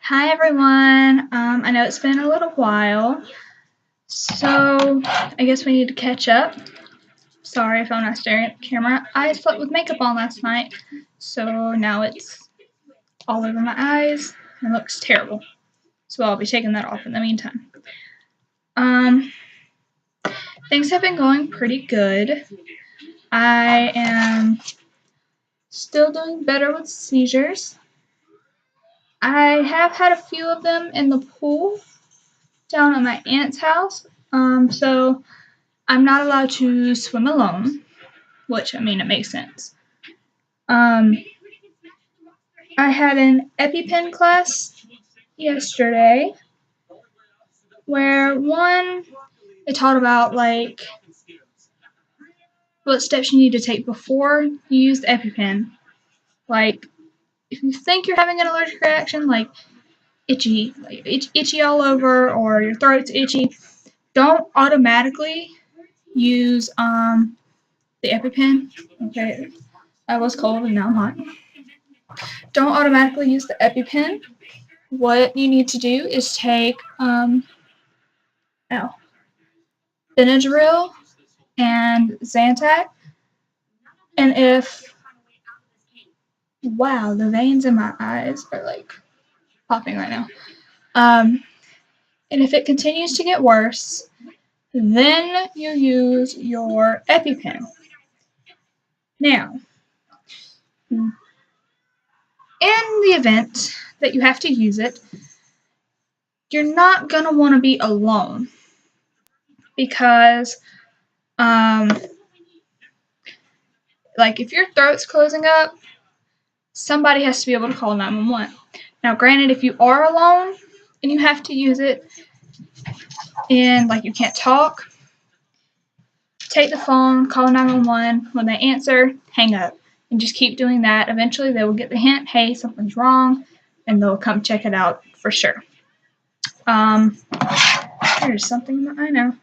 Hi everyone. I know it's been a little while, so I guess we need to catch up. Sorry if I'm not staring at the camera. I slept with makeup on last night, so now it's all over my eyes and looks terrible. So I'll be taking that off in the meantime. Um, Things have been going pretty good. I am still doing better with seizures. I have had a few of them in the pool down at my aunt's house. So I'm not allowed to swim alone, which, I mean, it makes sense. I had an EpiPen class yesterday where they taught about like what steps you need to take before you use the EpiPen. Like if you think you're having an allergic reaction, like itchy all over, or your throat's itchy, don't automatically use the EpiPen. Okay, I was cold and now I'm hot. Don't automatically use the EpiPen. What you need to do is take Benadryl and Zantac, and wow, the veins in my eyes are like popping right now. And if it continues to get worse, then you use your EpiPen. Now, in the event that you have to use it, you're not gonna want to be alone because, like if your throat's closing up, somebody has to be able to call 911. Now, granted, if you are alone and you have to use it and like you can't talk, take the phone, call 911. When they answer, hang up and just keep doing that. Eventually, they will get the hint, hey, something's wrong, and they'll come check it out for sure. There's something in my eye now.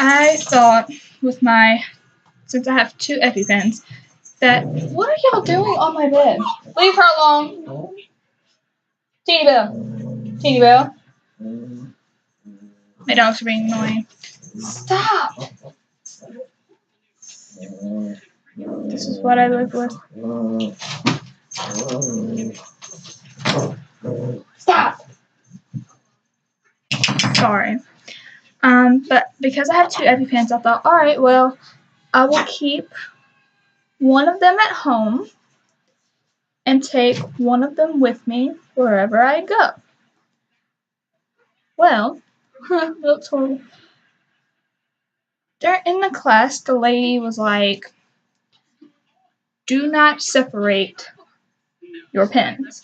I thought since I have two EpiPens, what are y'all doing on my bed? Leave her alone. Teeny Bell. My dogs are being annoying. Stop! This is what I live with. Stop! Sorry. But because I have two EpiPens, I thought, alright, well, I will keep one of them at home and take one of them with me wherever I go. Well, it looks horrible. In the class, the lady was like, do not separate your pens.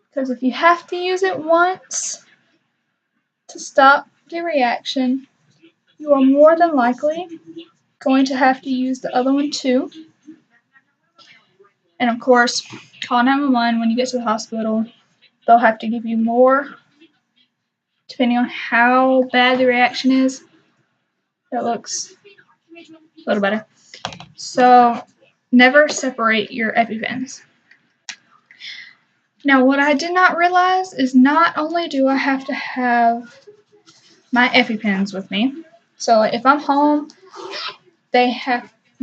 Because if you have to use it once to stop the reaction, you are more than likely going to have to use the other one too. And of course, call 911 when you get to the hospital. They'll have to give you more, depending on how bad the reaction is. That looks a little better. So, never separate your EpiPens. Now, what I did not realize is not only do I have to have my EpiPens with me, so if I'm home, my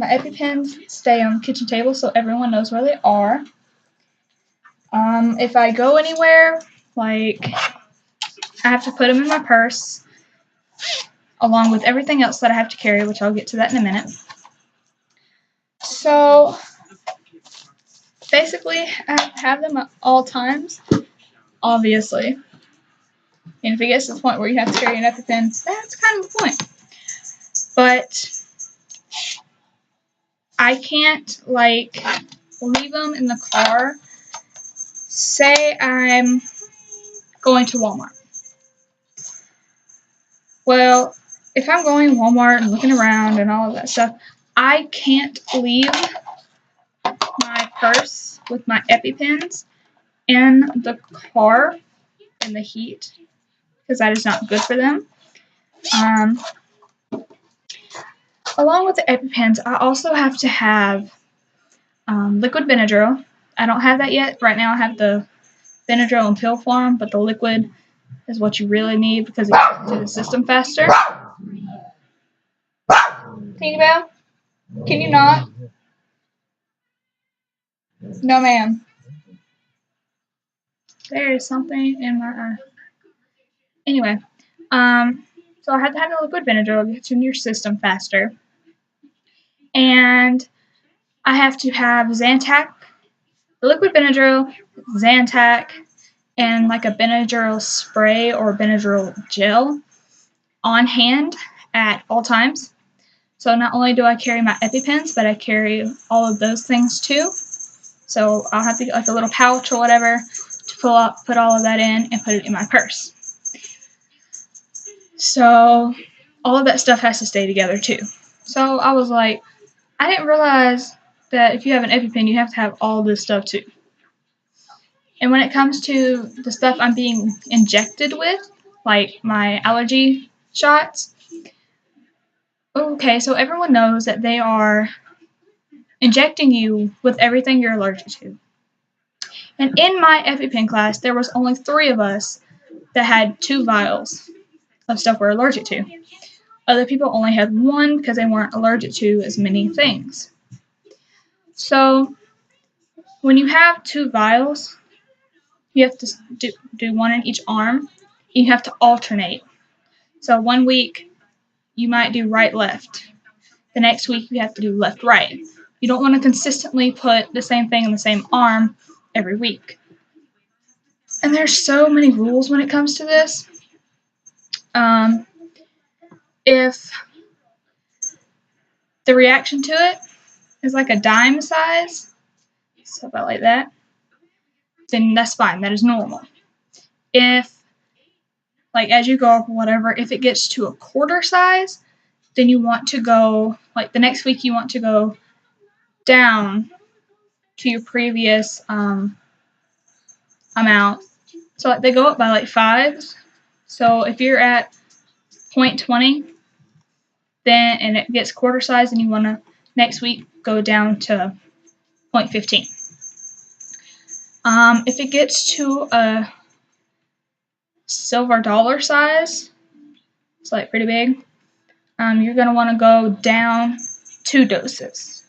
EpiPens stay on the kitchen table so everyone knows where they are. If I go anywhere, like I have to put them in my purse along with everything else that I have to carry, which I'll get to that in a minute. So basically, I have them at all times, obviously. And if it gets to the point where you have to carry an EpiPen, that's kind of the point. But I can't, leave them in the car. Say I'm going to Walmart. Well, if I'm going to Walmart and looking around and all of that stuff, I can't leave my purse with my EpiPens in the car in the heat because that is not good for them. along with the EpiPens, I also have to have liquid Benadryl. I don't have that yet. Right now I have the Benadryl in pill form, but the liquid is what you really need because it gets to the system faster. Tinkerbell, can you not? No, ma'am. There is something in my eye. Anyway, so I have to have the liquid Benadryl, get to your system faster. And I have to have Zantac, the liquid Benadryl, Zantac, and like a Benadryl spray or Benadryl gel on hand at all times. So not only do I carry my EpiPens, but I carry all of those things too. So I'll have to get like a little pouch or whatever to put all of that in and put it in my purse. So all of that stuff has to stay together too. So I was like, I didn't realize that if you have an EpiPen, you have to have all this stuff too. And when it comes to the stuff I'm being injected with, like my allergy shots, okay, so everyone knows that they are injecting you with everything you're allergic to. And in my EpiPen class, there was only 3 of us that had 2 vials of stuff we're allergic to. Other people only had 1 because they weren't allergic to as many things. So when you have 2 vials, you have to do 1 in each arm. You have to alternate. So 1 week, you might do right-left. The next week, you have to do left-right. You don't want to consistently put the same thing in the same arm every week. And there's so many rules when it comes to this. If the reaction to it is like a dime size, so about like that, then that's fine. That is normal. If, like, as you go up or whatever, if it gets to a quarter size, then you want to go, like, the next week you want to go down to your previous amount. So like, they go up by like 5s. So if you're at 0.20, then and it gets quarter size, and you want to next week go down to 0.15. If it gets to a silver dollar size, it's like pretty big, you're going to want to go down 2 doses,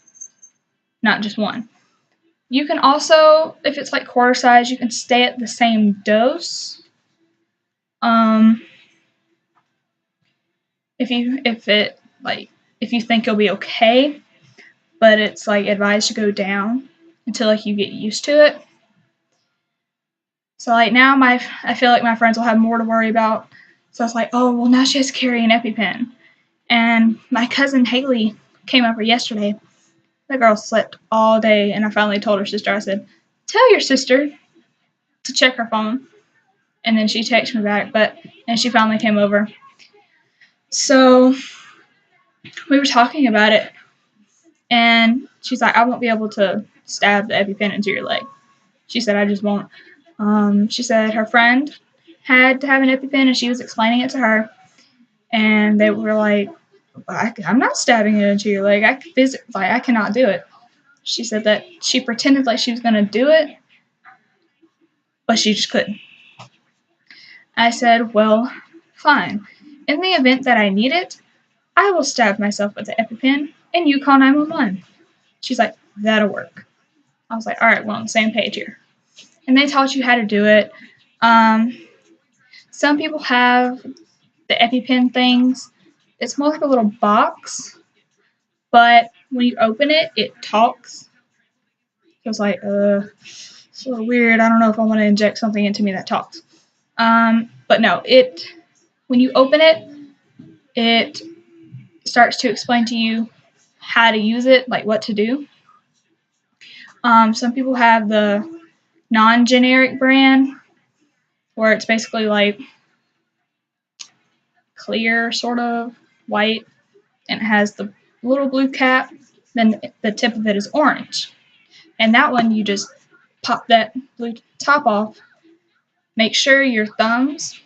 not just 1. You can also, if it's like quarter size, you can stay at the same dose. If you think you'll be okay, but it's like advised to go down until like you get used to it. So like now I feel like my friends will have more to worry about. So I was like, oh well, now she has to carry an EpiPen. And my cousin Haley came over yesterday. The girl slept all day, and I finally told her sister, I said, tell your sister to check her phone. And then she texted me back, and she finally came over. So we were talking about it, and she's like, I won't be able to stab the EpiPen into your leg. She said, I just won't. She said her friend had to have an EpiPen, and she was explaining it to her, and they were like, I'm not stabbing it into your leg. I cannot do it. She said that she pretended like she was going to do it, but she just couldn't. I said, well, fine. In the event that I need it, I will stab myself with the EpiPen, and you call 911. She's like, that'll work. I was like, all right, we're on the same page here. And they taught you how to do it. Some people have the EpiPen things. It's more like a little box, but when you open it, it talks. So it's like, it's a little weird. I don't know if I want to inject something into me that talks. But no, when you open it, it starts to explain to you how to use it, like what to do. Some people have the non-generic brand, where it's basically like clear, sort of white, and it has the little blue cap, then the tip of it is orange. And that one, you just pop that blue top off. Make sure your thumbs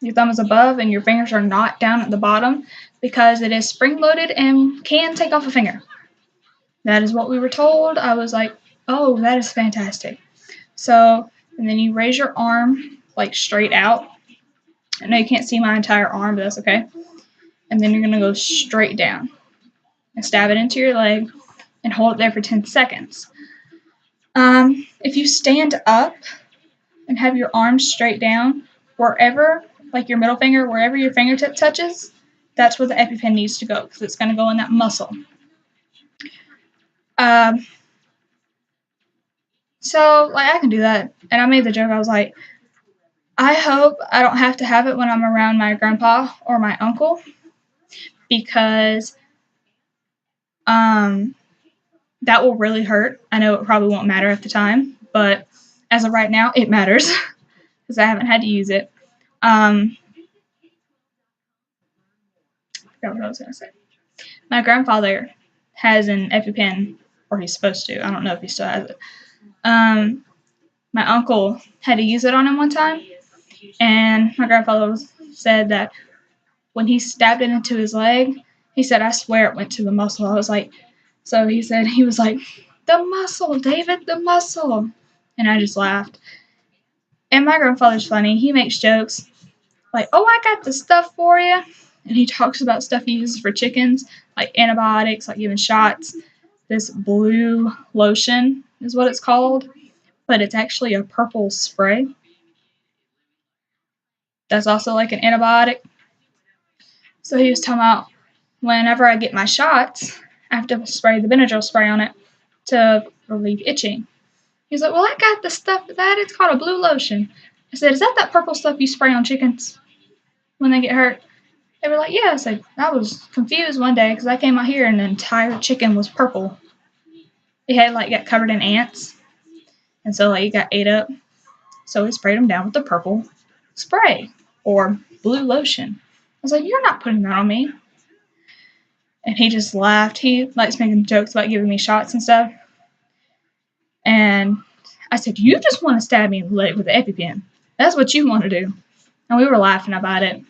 Your thumb is above and your fingers are not down at the bottom because it is spring-loaded and can take off a finger. That is what we were told. I was like, oh, that is fantastic. So, and then you raise your arm like straight out. I know you can't see my entire arm, but that's okay. And then you're going to go straight down and stab it into your leg and hold it there for 10 seconds. If you stand up and have your arms straight down, wherever, like your middle finger, wherever your fingertip touches, that's where the EpiPen needs to go because it's going to go in that muscle. So, like, I can do that. And I made the joke, I was like, I hope I don't have to have it when I'm around my grandpa or my uncle because that will really hurt. I know it probably won't matter at the time, but as of right now, it matters because I haven't had to use it. I forgot what I was going to say. My grandfather has an EpiPen, or he's supposed to. I don't know if he still has it. My uncle had to use it on him one time, and my grandfather said that when he stabbed it into his leg, he said, I swear it went to the muscle. I was like, so he said, he was like, the muscle, David, the muscle. And I just laughed. And my grandfather's funny. He makes jokes like, oh, I got the stuff for you. And he talks about stuff he uses for chickens, like antibiotics, like giving shots. This blue lotion is what it's called, but it's actually a purple spray. That's also like an antibiotic. So he was talking about whenever I get my shots, I have to spray the Benadryl spray on it to relieve itching. He's like, well, I got the stuff for that. It's called a blue lotion. I said, is that purple stuff you spray on chickens when they get hurt? They were like, yeah. I said, I was confused one day because I came out here and the entire chicken was purple. It had got covered in ants. And so it got ate up. So we sprayed them down with the purple spray or blue lotion. I was like, you're not putting that on me. And he just laughed. He likes making jokes about giving me shots and stuff. And I said, you just want to stab me in the leg with the EpiPen. That's what you want to do. And we were laughing about it.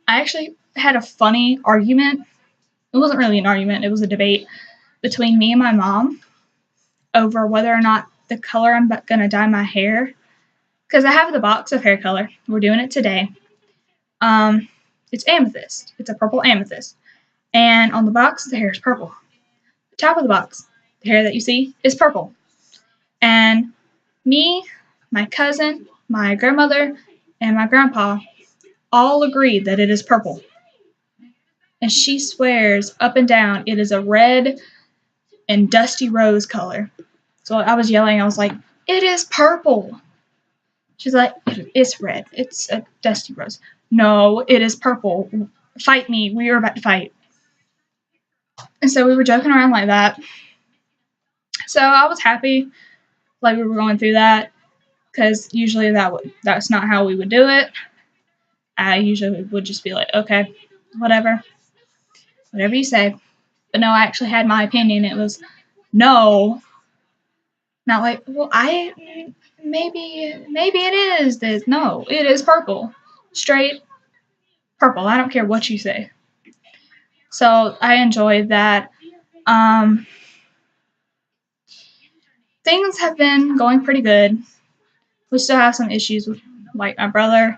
I actually had a funny argument. It wasn't really an argument. It was a debate between me and my mom over whether or not the color I'm going to dye my hair. Because I have the box of hair color. We're doing it today. It's amethyst. It's a purple amethyst. And on the box, the hair is purple. The top of the box, the hair that you see, is purple. And me, my cousin, my grandmother, and my grandpa all agreed that it is purple. And she swears up and down it is a red and dusty rose color. So I was yelling. I was like, it is purple. She's like, it's red. It's a dusty rose. No, it is purple. Fight me. We are about to fight. And so we were joking around like that. So I was happy we were going through that because usually that's not how we would do it. I usually would just be like, okay, whatever you say. But no, I actually had my opinion. It was no. Not like, well, maybe it is this. No, it is purple. Straight purple. I don't care what you say. So I enjoyed that. Things have been going pretty good. We still have some issues with my brother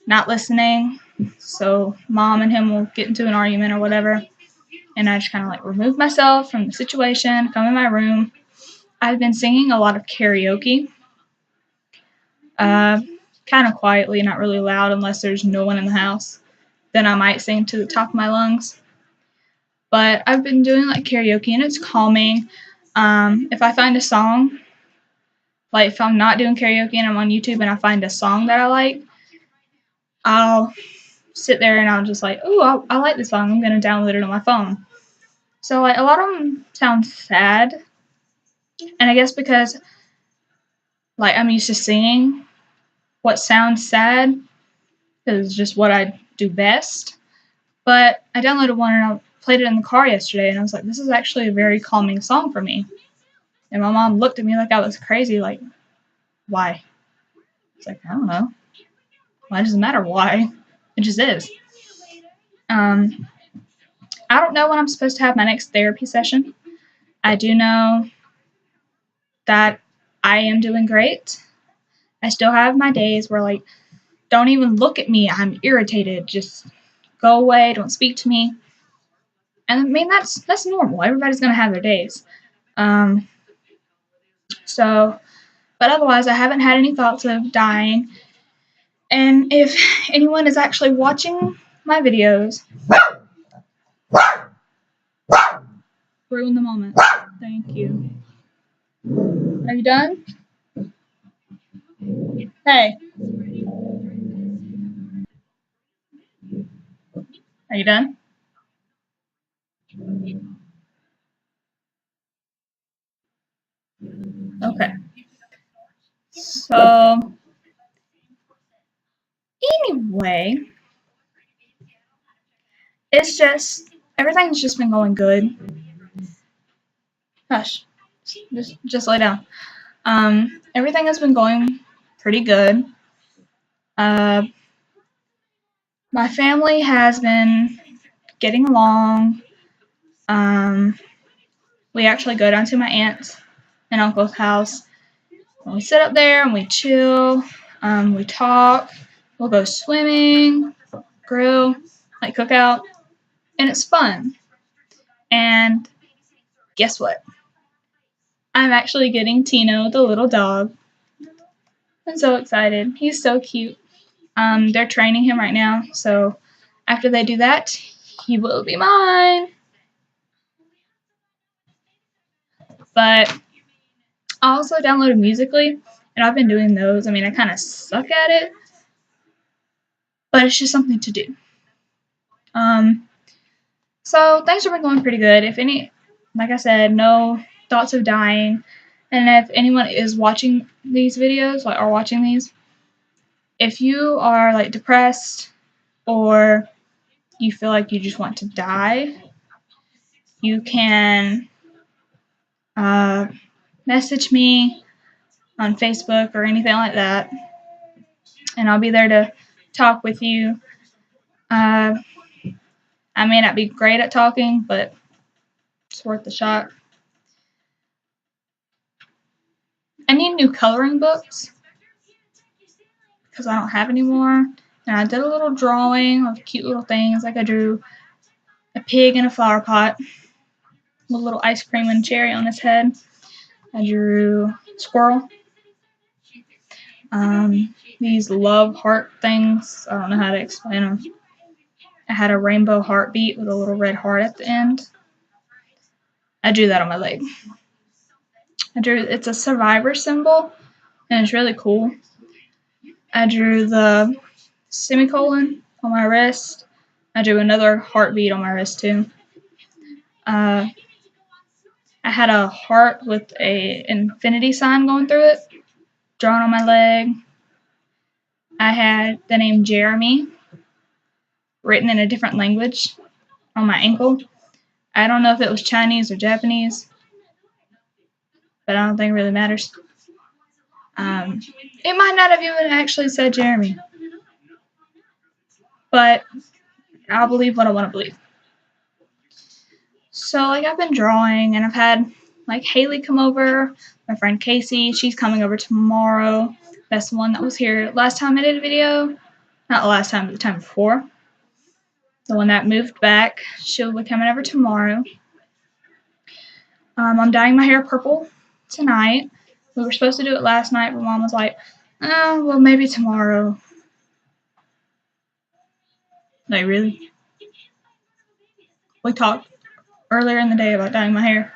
not listening. So mom and him will get into an argument or whatever. And I just kind of remove myself from the situation, come in my room. I've been singing a lot of karaoke. Kind of quietly, not really loud unless there's no one in the house. Then I might sing to the top of my lungs. But I've been doing karaoke and it's calming. If I find a song, if I'm not doing karaoke and I'm on YouTube and I find a song that I like, I'll sit there and I'll just oh, I like this song. I'm going to download it on my phone. So a lot of them sound sad. And I guess because I'm used to singing what sounds sad is just what I do best. But I downloaded one and I played it in the car yesterday and I was like, this is actually a very calming song for me. And my mom looked at me like I was crazy, why? It's I don't know. Why does it matter why? It just is. I don't know when I'm supposed to have my next therapy session. I do know that I am doing great. I still have my days where, like, don't even look at me. I'm irritated. Just go away. Don't speak to me. And I mean, that's normal. Everybody's gonna have their days. Um, so, but otherwise, I haven't had any thoughts of dying. And if anyone is actually watching my videos, ruin the moment. Thank you. Are you done? Hey, are you done? Okay. So, anyway, it's just everything's just been going good. Hush. Just lay down. Everything has been going pretty good. Uh, my family has been getting along. We actually go down to my aunt's and uncle's house. And we sit up there and we chill. We talk. We'll go swimming, grill, like cook out, and it's fun. And guess what? I'm actually getting Tino, the little dog. I'm so excited. He's so cute. They're training him right now, so after they do that, he will be mine. But I also downloaded Musical.ly, and I've been doing those. I mean, I kind of suck at it, but it's just something to do. So things have been going pretty good. If any, like I said, no thoughts of dying. And if anyone is watching these videos, like are watching these, if you are like depressed or you feel like you just want to die, you can message me on Facebook or anything like that, and I'll be there to talk with you. I may not be great at talking, but it's worth the shot. I need new coloring books because I don't have any more. And I did a little drawing of cute little things. Like I drew a pig in a flower pot with a little ice cream and cherry on his head. I drew a squirrel. These love heart things. I don't know how to explain them. I had a rainbow heartbeat with a little red heart at the end. I drew that on my leg. It's a survivor symbol, and it's really cool. I drew the semicolon on my wrist. I drew another heartbeat on my wrist too. I had a heart with a infinity sign going through it, drawn on my leg. I had the name Jeremy written in a different language on my ankle. I don't know if it was Chinese or Japanese, but I don't think it really matters. It might not have even actually said Jeremy, but I'll believe what I want to believe. So, like, I've been drawing, and I've had, like, Haley come over, my friend Casey, she's coming over tomorrow. That's the one that was here last time I did a video. Not the last time, but the time before. The one that moved back. She'll be coming over tomorrow. I'm dyeing my hair purple tonight. We were supposed to do it last night, but Mom was like, oh, well, maybe tomorrow. Like, really? We talked earlier in the day about dyeing my hair.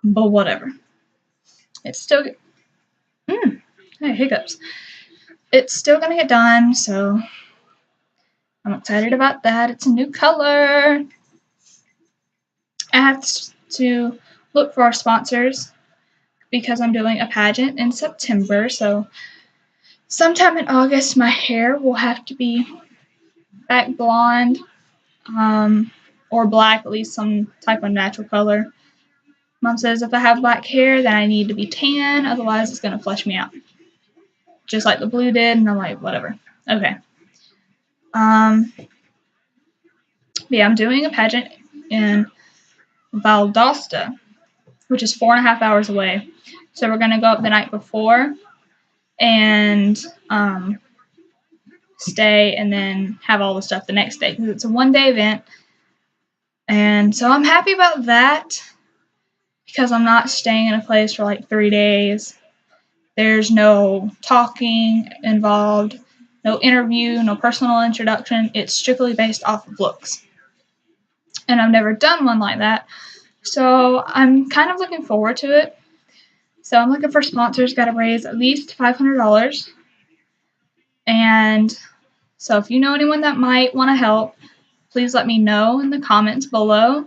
But whatever. It's still... hey, hiccups. It's still going to get done, so I'm excited about that. It's a new color. I have to look for our sponsors because I'm doing a pageant in September, so sometime in August my hair will have to be back blonde or black, at least some type of natural color. Mom says if I have black hair then I need to be tan, otherwise it's going to flush me out. just like the blue did, and I'm like, whatever. Okay. Yeah, I'm doing a pageant in Valdosta, which is 4.5 hours away. So we're gonna go up the night before and stay, and then have all the stuff the next day because it's a 1-day event. And so I'm happy about that because I'm not staying in a place for like 3 days. There's no talking involved, no interview, no personal introduction. It's strictly based off of looks. And I've never done one like that. So I'm kind of looking forward to it. So I'm looking for sponsors, got to raise at least $500. And so if you know anyone that might want to help, please let me know in the comments below.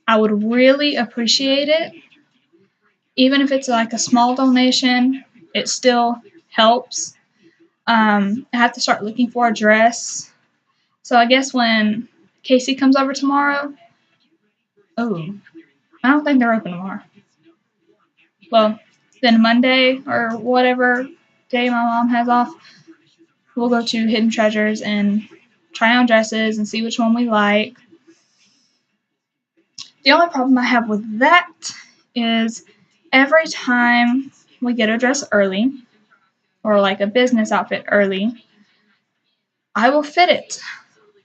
I would really appreciate it. Even if it's like a small donation, it still helps. I have to start looking for a dress. So I guess when Casey comes over tomorrow, I don't think they're open tomorrow. Well, then Monday or whatever day my mom has off, we'll go to Hidden Treasures and try on dresses and see which one we like. The only problem I have with that is every time we get a dress early, or like a business outfit early, I will fit it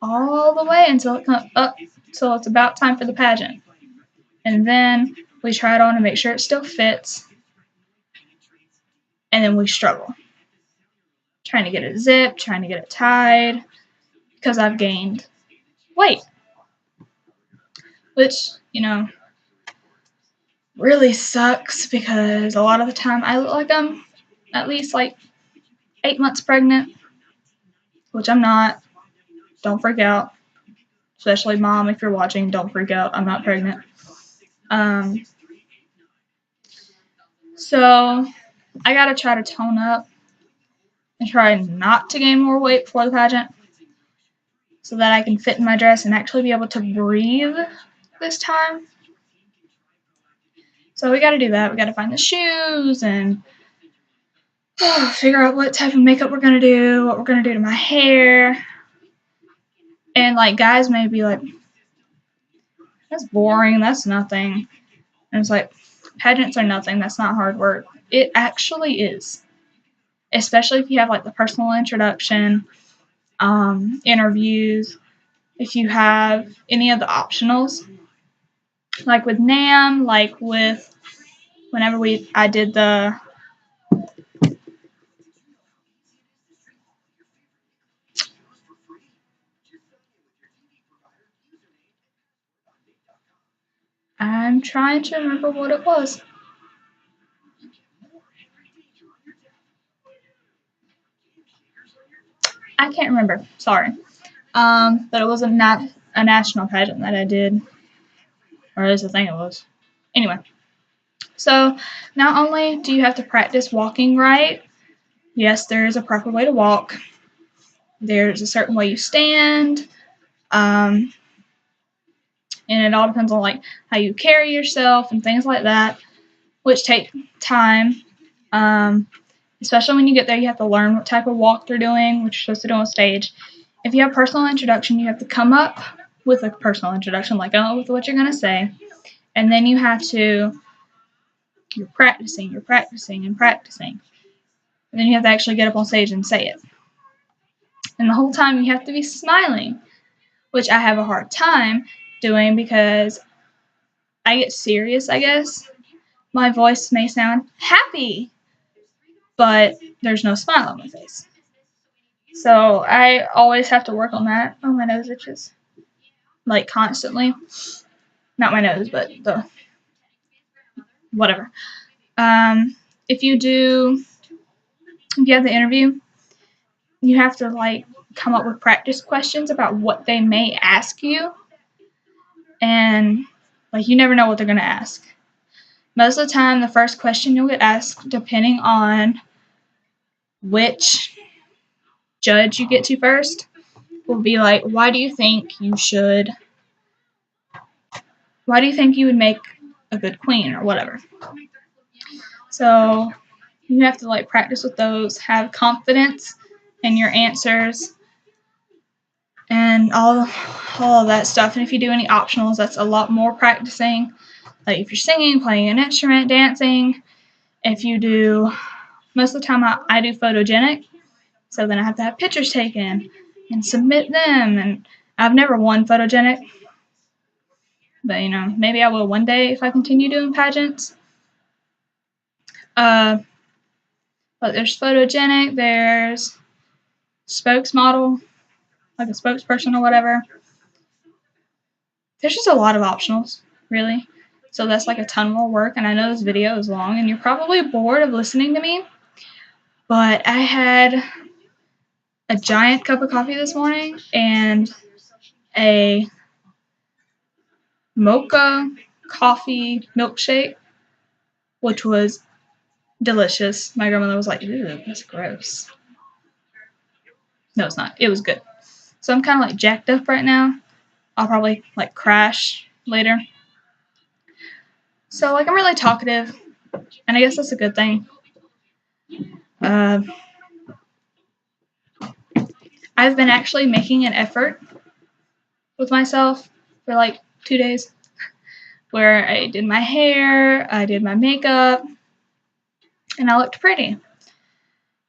all the way until it comes up, till it's about time for the pageant. And then we try it on to make sure it still fits, and then we struggle. Trying to get it zipped, trying to get it tied, because I've gained weight. Which, really sucks because a lot of the time I look like I'm at least like 8 months pregnant, which I'm not. Don't freak out. Especially mom, if you're watching, don't freak out. I'm not pregnant. So I gotta try to tone up and try not to gain more weight before the pageant so that I can fit in my dress and actually be able to breathe this time. So we gotta do that. We gotta find the shoes and figure out what type of makeup we're gonna do, what we're gonna do to my hair. And like guys may be like, that's boring, that's nothing. And it's like, pageants are nothing, that's not hard work. It actually is. Especially if you have like the personal introduction, interviews, if you have any of the optionals. Like with NAM, like with whenever I did the I'm trying to remember what it was. I can't remember. Sorry. But it was a national pageant that I did. Or at least I think it was. Anyway. So, not only do you have to practice walking right, yes, there is a proper way to walk. There's a certain way you stand. And it all depends on like how you carry yourself and things like that, which take time. Especially when you get there, you have to learn what type of walk they're doing, which you're supposed to do on stage. If you have personal introduction, you have to come up with a personal introduction, like with what you're going to say. And then you have to, you're practicing. And then you have to actually get up on stage and say it. And the whole time you have to be smiling, which I have a hard time doing because I get serious, I guess. My voice may sound happy, but there's no smile on my face. So I always have to work on that. Oh, my nose itches. Like constantly. Not my nose, but the whatever. If you have the interview, you have to like come up with practice questions about what they may ask you. And like you never know what they're going to ask. Most of the time, the first question you'll get asked, depending on which judge you get to first, will be like, why do you think you would make a good queen or whatever? So you have to like practice with those, have confidence in your answers, and all of that stuff. And if you do any optionals, that's a lot more practicing. Like if you're singing, playing an instrument, dancing. If you do, most of the time I do photogenic, so then I have to have pictures taken and submit them. And I've never won photogenic, but maybe I will one day if I continue doing pageants. But there's photogenic, there's spokesmodel, like a spokesperson or whatever. There's just a lot of optionals, really. So that's like a ton more work, and I know this video is long, and you're probably bored of listening to me, but I had a giant cup of coffee this morning and a mocha coffee milkshake, which was delicious. My grandmother was like, "Ew, that's gross." No, it's not. It was good. So I'm kind of like jacked up right now. I'll probably like crash later. So like I'm really talkative, and I guess that's a good thing. I've been actually making an effort with myself for like 2 days, where I did my hair, I did my makeup, and I looked pretty.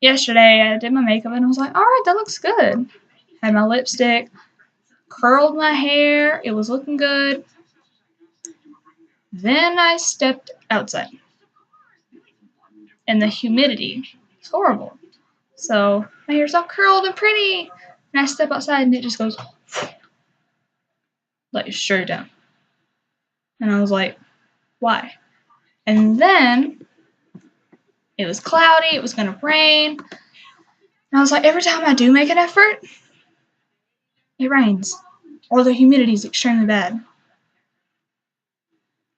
Yesterday I did my makeup and I was like, alright, that looks good. Had my lipstick, curled my hair, it was looking good. Then I stepped outside. And the humidity is horrible. So my hair's all curled and pretty. And I step outside and it just goes like straight down. And I was like, why? And then it was cloudy, it was going to rain. And I was like, every time I do make an effort, it rains. Or the humidity is extremely bad.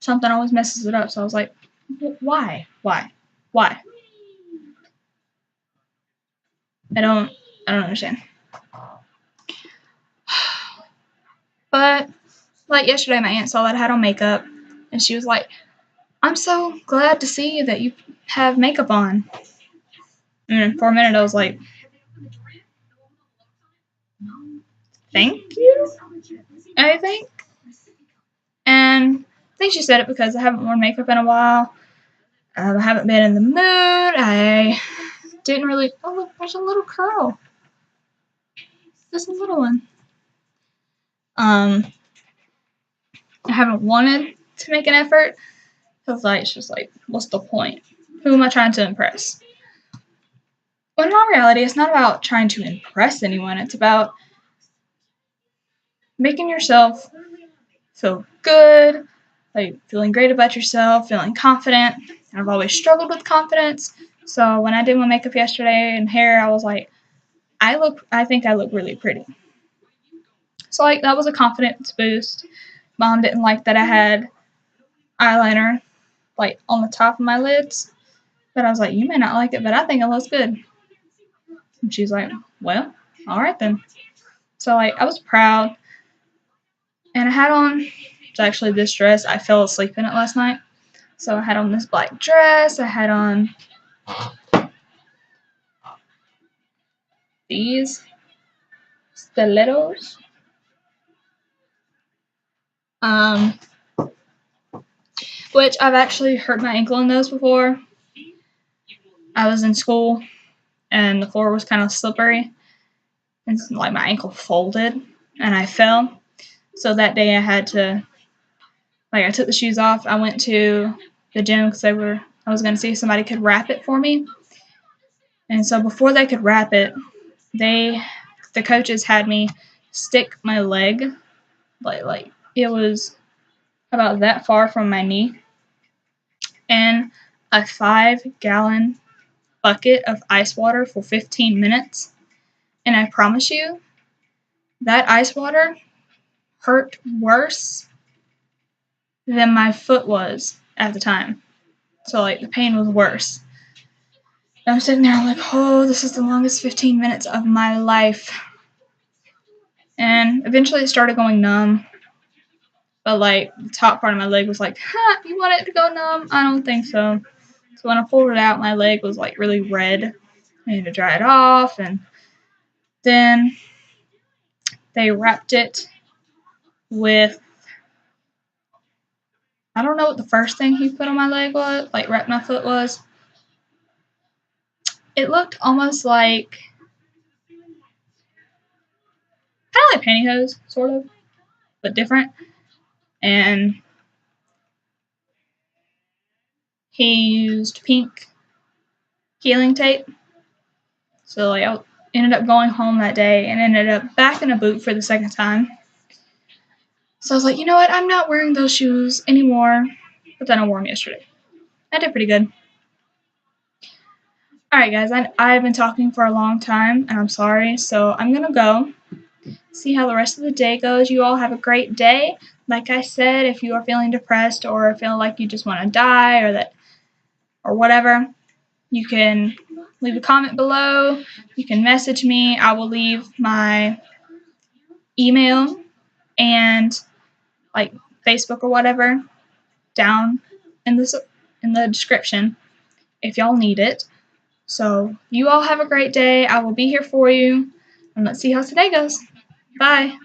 Something always messes it up. So I was like, why? I don't understand. But like yesterday, my aunt saw that I had on makeup, and she was like, I'm so glad to see that you have makeup on. And for a minute, I was like, thank you, I think. And I think she said it because I haven't worn makeup in a while. I haven't been in the mood. I didn't really. Oh, look, there's a little curl. Just a little one. I haven't wanted to make an effort. Because it's just like, what's the point? Who am I trying to impress? When in all reality, it's not about trying to impress anyone. It's about making yourself feel good, like feeling great about yourself, feeling confident. I've always struggled with confidence. So when I did my makeup yesterday and hair, I was like, I think I look really pretty. So like that was a confidence boost. Mom didn't like that I had eyeliner like on the top of my lids. But I was like, you may not like it, but I think it looks good. And she's like, well, all right then. So like I was proud. And I had on, it's actually this dress. I fell asleep in it last night. So I had on this black dress. I had on these stilettos. Which I've actually hurt my ankle in those before. I was in school and the floor was kind of slippery. And like my ankle folded and I fell. So that day I had to, like I took the shoes off. I went to the gym because I was going to see if somebody could wrap it for me. And so before they could wrap it, the coaches had me stick my leg, like it was about that far from my knee, in a 5-gallon bucket of ice water for 15 minutes. And I promise you, that ice water hurt worse than my foot was at the time. So like the pain was worse. And I'm sitting there like, oh, this is the longest 15 minutes of my life. And eventually it started going numb. But like the top part of my leg was like, you want it to go numb? I don't think so. So when I pulled it out, my leg was like really red. I had to dry it off, and then they wrapped it with, I don't know what the first thing he put on my leg was, like wrapped my foot was. It looked almost like, kind of like pantyhose, sort of, but different. And he used pink healing tape. So like I ended up going home that day and ended up back in a boot for the second time. So I was like, you know what? I'm not wearing those shoes anymore. But then I wore them yesterday. I did pretty good. Alright guys, I've been talking for a long time and I'm sorry. So I'm going to go see how the rest of the day goes. You all have a great day. Like I said, if you are feeling depressed or feeling like you just want to die or whatever, you can leave a comment below. You can message me. I will leave my email and like Facebook or whatever down in the description if y'all need it. So you all have a great day. I will be here for you, and let's see how today goes. Bye.